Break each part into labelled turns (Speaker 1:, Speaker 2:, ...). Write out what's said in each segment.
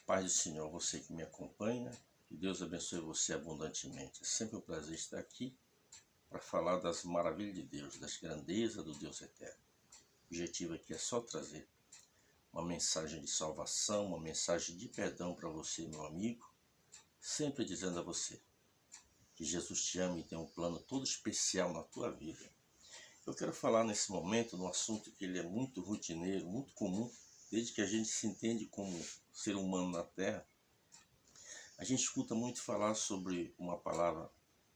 Speaker 1: Paz do Senhor, você que me acompanha, que Deus abençoe você abundantemente. É sempre um prazer estar aqui para falar das maravilhas de Deus, das grandezas do Deus eterno. O objetivo aqui é só trazer uma mensagem de salvação, uma mensagem de perdão para você, meu amigo, sempre dizendo a você que Jesus te ama e tem um plano todo especial na tua vida. Eu quero falar nesse momento de um assunto que ele é muito rotineiro, muito comum, desde que a gente se entende como ser humano na Terra. A gente escuta muito falar sobre uma palavra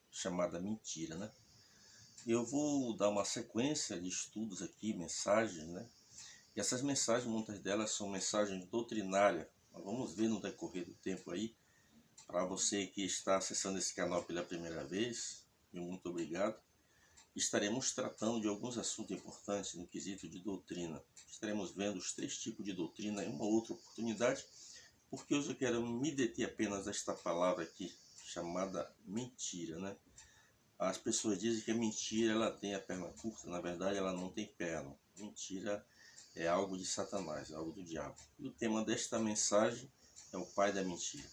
Speaker 1: chamada mentira, né? Eu vou dar uma sequência de estudos aqui, mensagens, né? E essas mensagens, muitas delas são mensagens doutrinárias. Nós vamos ver no decorrer do tempo aí. Para você que está acessando esse canal pela primeira vez, meu muito obrigado. Estaremos tratando de alguns assuntos importantes no quesito de doutrina. Estaremos vendo os 3 tipos de doutrina em uma outra oportunidade, porque hoje eu quero me deter apenas a esta palavra aqui, chamada mentira, né? As pessoas dizem que a mentira ela tem a perna curta, na verdade ela não tem perna. Mentira é algo de Satanás, algo do diabo. E o tema desta mensagem é o pai da mentira.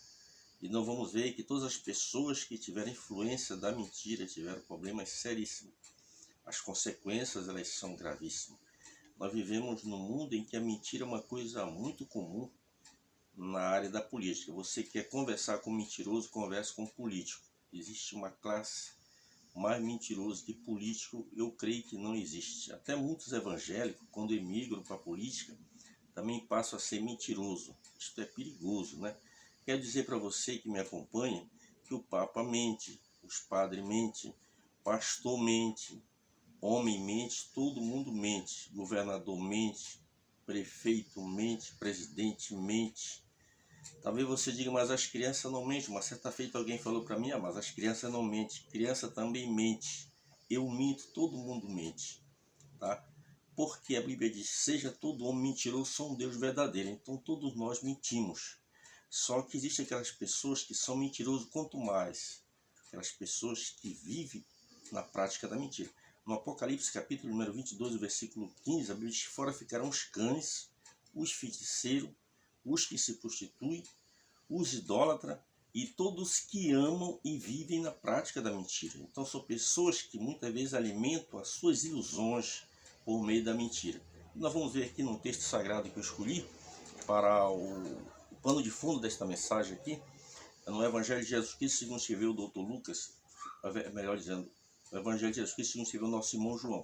Speaker 1: E nós vamos ver que todas as pessoas que tiveram influência da mentira tiveram problemas seríssimos. As consequências elas são gravíssimas. Nós vivemos num mundo em que a mentira é uma coisa muito comum na área da política. Você quer conversar com mentiroso, converse com político. Existe uma classe mais mentirosa que político, eu creio que não existe. Até muitos evangélicos, quando emigram para a política, também passam a ser mentiroso. Isto é perigoso, né? Quero dizer para você que me acompanha que o Papa mente, os padres mentem, pastor mente, homem mente, todo mundo mente, governador mente, prefeito mente, presidente mente. Talvez você diga, mas as crianças não mentem. Uma certa feita alguém falou para mim, mas as crianças não mentem. Criança também mente. Eu minto, todo mundo mente. Tá? Porque a Bíblia diz, seja todo homem mentiroso, só um Deus verdadeiro. Então todos nós mentimos. Só que existem aquelas pessoas que são mentirosas quanto mais. Aquelas pessoas que vivem na prática da mentira. No Apocalipse, capítulo número 22, versículo 15, a Bíblia diz, fora ficarão os cães, os feiticeiros, os que se prostituem, os idólatras e todos que amam e vivem na prática da mentira. Então são pessoas que muitas vezes alimentam as suas ilusões por meio da mentira. E nós vamos ver aqui no texto sagrado que eu escolhi para o pano de fundo desta mensagem aqui, é no Evangelho de Jesus Cristo, segundo escreveu o Dr. Lucas, melhor dizendo, o Evangelho de Jesus Cristo, segundo escreveu o nosso irmão João,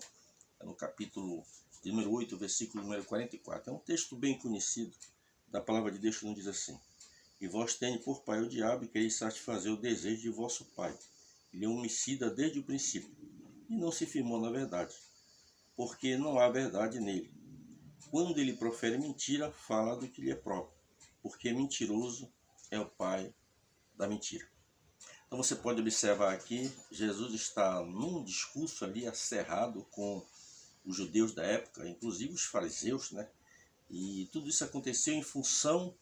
Speaker 1: é no capítulo de número 8, versículo número 44. É um texto bem conhecido da palavra de Deus que nos diz assim, e vós tendes por pai o diabo e quereis satisfazer o desejo de vosso pai. Ele é homicida desde o princípio e não se firmou na verdade, porque não há verdade nele. Quando ele profere mentira, fala do que lhe é próprio, porque mentiroso é o pai da mentira. Então você pode observar aqui, Jesus está num discurso ali acerrado com os judeus da época, inclusive os fariseus, né? E tudo isso aconteceu em função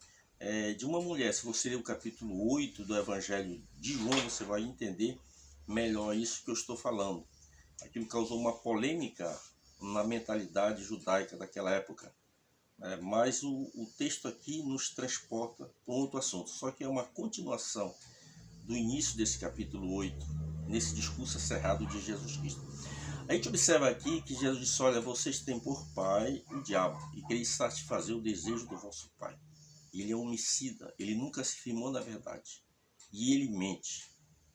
Speaker 1: de uma mulher. Se você ler o capítulo 8 do Evangelho de João, você vai entender melhor isso que eu estou falando. Aquilo causou uma polêmica na mentalidade judaica daquela época. Mas o texto aqui nos transporta para um outro assunto, só que é uma continuação do início desse capítulo 8, nesse discurso acerrado de Jesus Cristo. A gente observa aqui que Jesus disse, olha, vocês têm por pai o diabo e quereis satisfazer o desejo do vosso pai. Ele é homicida, ele nunca se firmou na verdade. E ele mente,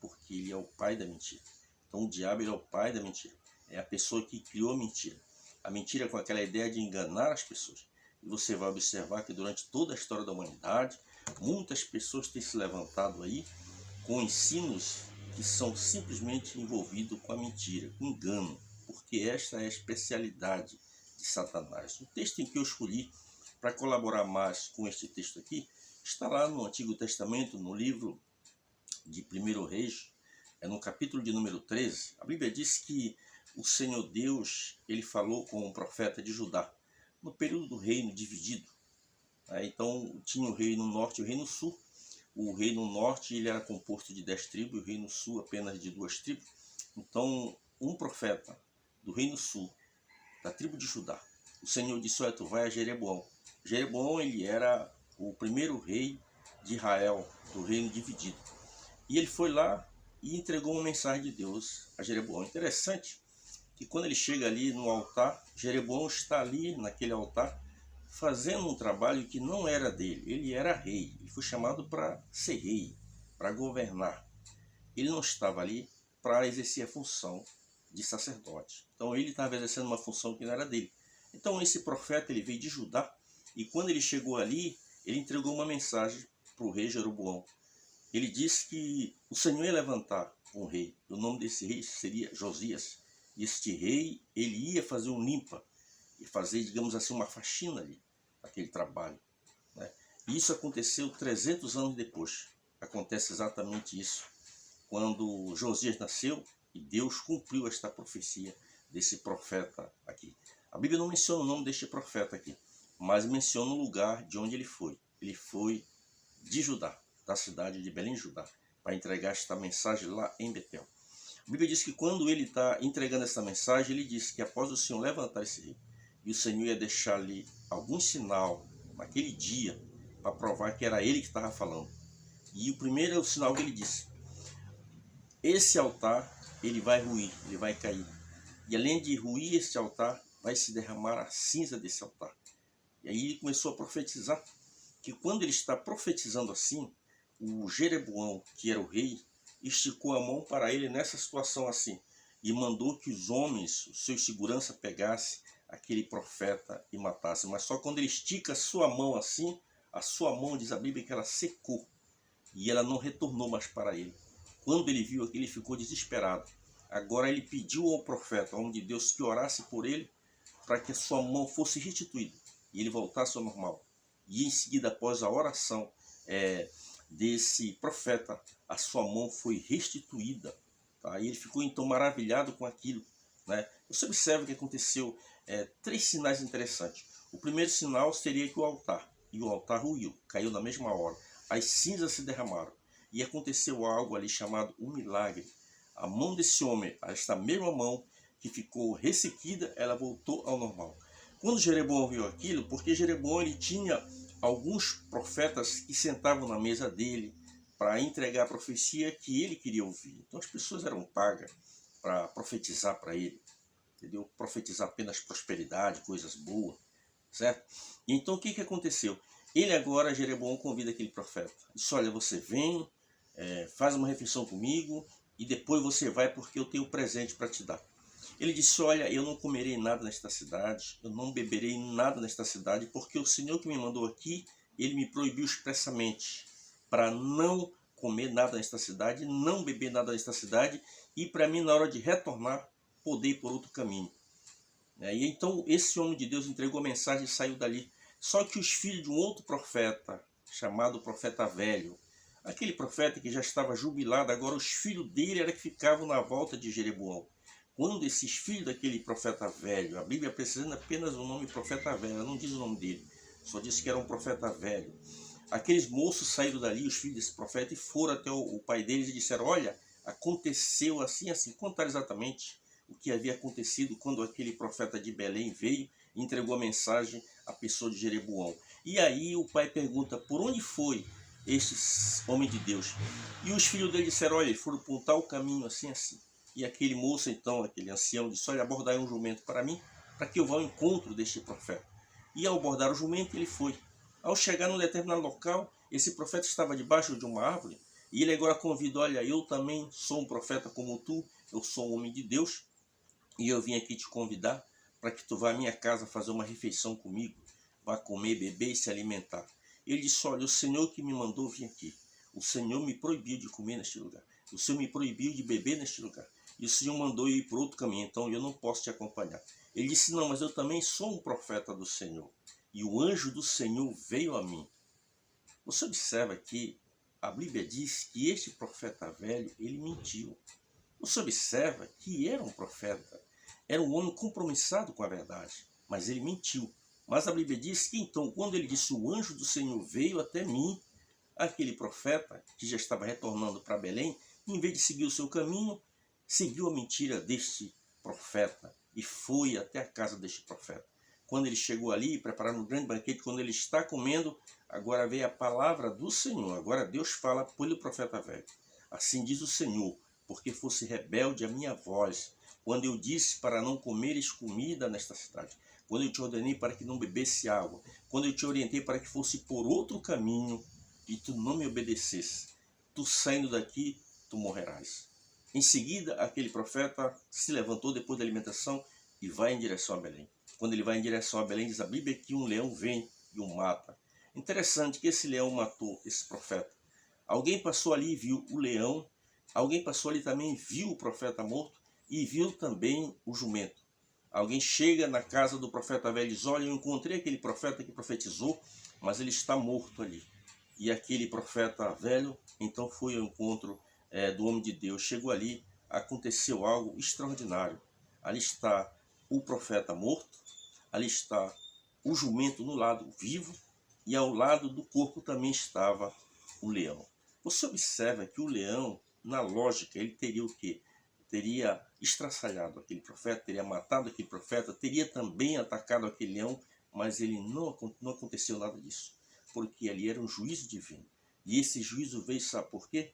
Speaker 1: porque ele é o pai da mentira. Então o diabo ele é o pai da mentira. É a pessoa que criou a mentira. A mentira com aquela ideia de enganar as pessoas. E você vai observar que durante toda a história da humanidade, muitas pessoas têm se levantado aí com ensinos que são simplesmente envolvidos com a mentira, com engano, porque esta é a especialidade de Satanás. O texto em que eu escolhi para colaborar mais com este texto aqui está lá no Antigo Testamento, no livro de 1 Reis, no capítulo de número 13. A Bíblia diz que o Senhor Deus ele falou com o profeta de Judá, no período do reino dividido. Então tinha o reino norte e o reino sul. O reino norte ele era composto de 10 tribos, e o reino sul apenas de 2 tribos. Então, um profeta do reino sul, da tribo de Judá, o Senhor disse, olha, tu vai a Jeroboão. Jeroboão ele era o primeiro rei de Israel, do reino dividido. E ele foi lá e entregou uma mensagem de Deus a Jeroboão. Interessante que quando ele chega ali no altar, Jeroboão está ali naquele altar fazendo um trabalho que não era dele. Ele era rei, ele foi chamado para ser rei, para governar. Ele não estava ali para exercer a função de sacerdote. Então ele estava exercendo uma função que não era dele. Então esse profeta ele veio de Judá e quando ele chegou ali, ele entregou uma mensagem para o rei Jeroboão. Ele disse que o Senhor ia levantar um rei. O nome desse rei seria Josias. E este rei, ele ia fazer um limpa e fazer, digamos assim, uma faxina ali, aquele trabalho, né? E isso aconteceu 300 anos depois. Acontece exatamente isso, quando Josias nasceu e Deus cumpriu esta profecia desse profeta aqui. A Bíblia não menciona o nome deste profeta aqui, mas menciona o lugar de onde ele foi. Ele foi de Judá, da cidade de Belém, Judá, para entregar esta mensagem lá em Betel. A Bíblia diz que quando ele está entregando essa mensagem, ele disse que após o Senhor levantar esse rei, e o Senhor ia deixar ali algum sinal naquele dia para provar que era ele que estava falando. E o primeiro é o sinal que ele disse: esse altar ele vai ruir, ele vai cair. E além de ruir este altar, vai se derramar a cinza desse altar. E aí ele começou a profetizar que quando ele está profetizando assim, o Jeroboão, que era o rei, esticou a mão para ele nessa situação assim e mandou que os homens, os seus segurança, pegassem aquele profeta e matassem. Mas só quando ele estica a sua mão assim, a sua mão, diz a Bíblia, que ela secou e ela não retornou mais para ele. Quando ele viu aquilo, ele ficou desesperado. Agora ele pediu ao profeta, ao homem de Deus, que orasse por ele para que a sua mão fosse restituída e ele voltasse ao normal. E em seguida, após a oração desse profeta, a sua mão foi restituída. Tá? E ele ficou então maravilhado com aquilo, né? Você observa que aconteceu 3 sinais interessantes. O primeiro sinal seria que o altar ruiu, caiu na mesma hora. As cinzas se derramaram. E aconteceu algo ali chamado um milagre. A mão desse homem, esta mesma mão que ficou ressequida, ela voltou ao normal. Quando Jeroboão viu aquilo, porque Jeroboão ele tinha alguns profetas que sentavam na mesa dele para entregar a profecia que ele queria ouvir. Então as pessoas eram pagas para profetizar para ele, entendeu? Profetizar apenas prosperidade, coisas boas, certo? E então o que aconteceu? Ele agora, Jeroboão, convida aquele profeta. Diz: olha, você vem, faz uma refeição comigo e depois você vai porque eu tenho presente para te dar. Ele disse: olha, eu não comerei nada nesta cidade, eu não beberei nada nesta cidade, porque o Senhor que me mandou aqui, ele me proibiu expressamente para não comer nada nesta cidade, não beber nada nesta cidade, e para mim, na hora de retornar, poder ir por outro caminho. E então esse homem de Deus entregou a mensagem e saiu dali. Só que os filhos de um outro profeta, chamado profeta velho, aquele profeta que já estava jubilado, agora os filhos dele eram que ficavam na volta de Jeroboão. Quando esses filhos daquele profeta velho, a Bíblia apresenta apenas o nome profeta velho, ela não diz o nome dele, só diz que era um profeta velho. Aqueles moços saíram dali, os filhos desse profeta, e foram até o pai deles e disseram: olha, aconteceu assim, assim. Contaram exatamente o que havia acontecido quando aquele profeta de Belém veio e entregou a mensagem à pessoa de Jeroboão. E aí o pai pergunta: por onde foi estes homens de Deus? E os filhos dele disseram: olha, eles foram por tal caminho assim, assim. E aquele moço, então, aquele ancião, disse: olha, abordai um jumento para mim, para que eu vá ao encontro deste profeta. E ao abordar o jumento, ele foi. Ao chegar num determinado local, esse profeta estava debaixo de uma árvore, e ele agora convida: olha, eu também sou um profeta como tu, eu sou um homem de Deus, e eu vim aqui te convidar para que tu vá à minha casa fazer uma refeição comigo, vá comer, beber e se alimentar. Ele disse: olha, o Senhor que me mandou vir aqui, o Senhor me proibiu de comer neste lugar, o Senhor me proibiu de beber neste lugar, e o Senhor mandou eu ir por outro caminho, então eu não posso te acompanhar. Ele disse: não, mas eu também sou um profeta do Senhor, e o anjo do Senhor veio a mim. Você observa que a Bíblia diz que este profeta velho, ele mentiu. Você observa que era um profeta, era um homem compromissado com a verdade, mas ele mentiu. Mas a Bíblia diz que então, quando ele disse: o anjo do Senhor veio até mim, aquele profeta que já estava retornando para Belém, em vez de seguir o seu caminho, seguiu a mentira deste profeta e foi até a casa deste profeta. quando ele chegou ali, prepararam um grande banquete, quando ele está comendo, agora veio a palavra do Senhor. Agora Deus fala pelo profeta velho. Assim diz o Senhor, porque fosse rebelde a minha voz, quando eu disse para não comeres comida nesta cidade, quando eu te ordenei para que não bebesse água, quando eu te orientei para que fosse por outro caminho e tu não me obedecesse, tu saindo daqui, tu morrerás. Em seguida, aquele profeta se levantou depois da alimentação e vai em direção a Belém. Quando ele vai em direção a Belém, diz a Bíblia que um leão vem e o mata. Interessante que esse leão matou esse profeta. Alguém passou ali e viu o leão, alguém passou ali também e viu o profeta morto e viu também o jumento. Alguém chega na casa do profeta velho e diz, olha, eu encontrei aquele profeta que profetizou, mas ele está morto ali. E aquele profeta velho, então foi ao encontro do homem de Deus. Chegou ali, aconteceu algo extraordinário. Ali está o profeta morto, ali está o jumento no lado vivo, e ao lado do corpo também estava o leão. Você observa que o leão, na lógica, ele teria o quê? Teria estraçalhado aquele profeta, teria matado aquele profeta, teria também atacado aquele leão, mas ele não aconteceu nada disso, porque ali era um juízo divino. E esse juízo veio, sabe por quê?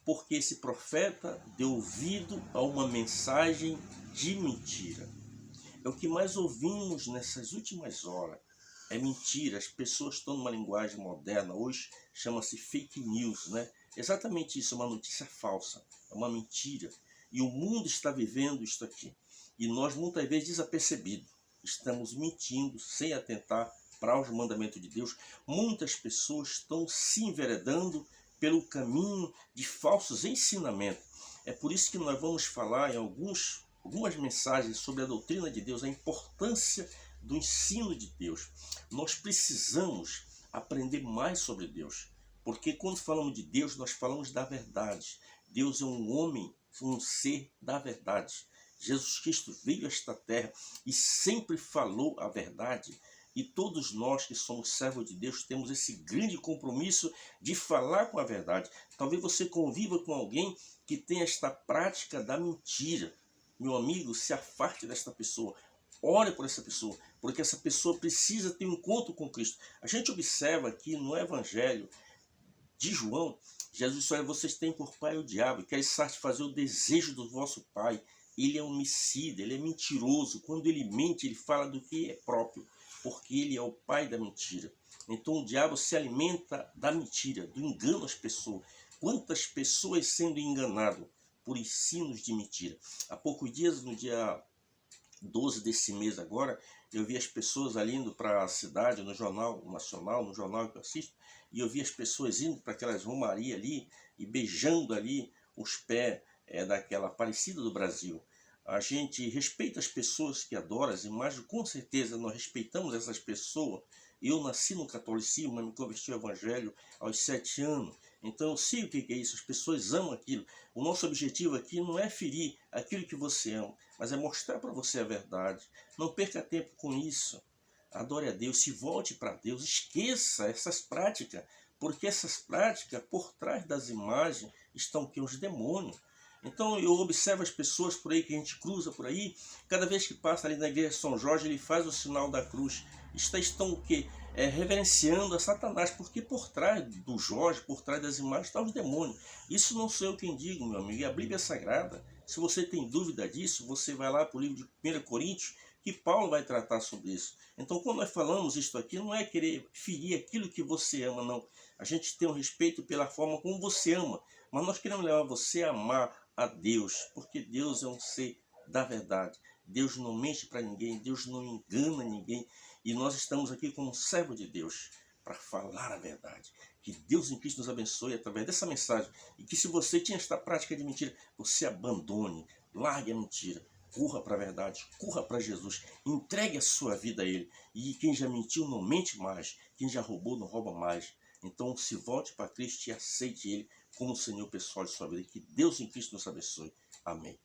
Speaker 1: Porque esse profeta deu ouvido a uma mensagem de mentira. É o que mais ouvimos nessas últimas horas. É mentira. As pessoas estão numa linguagem moderna. Hoje chama-se fake news, né? Exatamente isso, é uma notícia falsa, é uma mentira. E o mundo está vivendo isto aqui. E nós, muitas vezes, desapercebidos, estamos mentindo sem atentar para os mandamentos de Deus. Muitas pessoas estão se enveredando pelo caminho de falsos ensinamentos. É por isso que nós vamos falar em algumas mensagens sobre a doutrina de Deus, a importância do ensino de Deus. Nós precisamos aprender mais sobre Deus, porque quando falamos de Deus, nós falamos da verdade. Deus é um homem, um ser da verdade. Jesus Cristo veio a esta terra e sempre falou a verdade. E todos nós que somos servos de Deus temos esse grande compromisso de falar com a verdade. Talvez você conviva com alguém que tem esta prática da mentira. Meu amigo, se afaste desta pessoa. Ore por essa pessoa, porque essa pessoa precisa ter um encontro com Cristo. A gente observa aqui no Evangelho de João, Jesus disse, olha, vocês têm por pai o diabo e querem satisfazer o desejo do vosso pai. Ele é homicida, ele é mentiroso. Quando ele mente, ele fala do que é próprio, porque ele é o pai da mentira. Então o diabo se alimenta da mentira, do engano às pessoas. Quantas pessoas sendo enganadas por ensinos de mentira. Há poucos dias, no dia 12 desse mês agora, eu vi as pessoas ali indo para a cidade, no Jornal Nacional, no jornal que eu assisto, e eu vi as pessoas indo para aquelas romarias ali e beijando ali os pés daquela Aparecida do Brasil. A gente respeita as pessoas que adoram as imagens, com certeza nós respeitamos essas pessoas. Eu nasci no catolicismo, mas me converti ao evangelho aos 7 anos. Então eu sei o que é isso, as pessoas amam aquilo. O nosso objetivo aqui não é ferir aquilo que você ama, mas é mostrar para você a verdade. Não perca tempo com isso. Adore a Deus, se volte para Deus, esqueça essas práticas, porque essas práticas, por trás das imagens, estão que os demônios. Então eu observo as pessoas por aí que a gente cruza por aí, cada vez que passa ali na igreja de São Jorge, ele faz o sinal da cruz. Estão o quê? Reverenciando a Satanás, porque por trás do Jorge, por trás das imagens, estão os demônios. Isso não sou eu quem digo, meu amigo, a Bíblia é sagrada. Se você tem dúvida disso, você vai lá para o livro de 1 Coríntios, que Paulo vai tratar sobre isso. Então, quando nós falamos isto aqui, não é querer ferir aquilo que você ama, não. A gente tem um respeito pela forma como você ama, mas nós queremos levar você a amar a Deus, porque Deus é um ser da verdade. Deus não mente para ninguém, Deus não engana ninguém. E nós estamos aqui como servo de Deus para falar a verdade. Que Deus em Cristo nos abençoe através dessa mensagem. E que se você tinha esta prática de mentira, você abandone, largue a mentira. Corra para a verdade, corra para Jesus, entregue a sua vida a Ele. E quem já mentiu não mente mais, quem já roubou não rouba mais. Então se volte para Cristo e aceite Ele como o Senhor pessoal de sua vida. Que Deus em Cristo nos abençoe. Amém.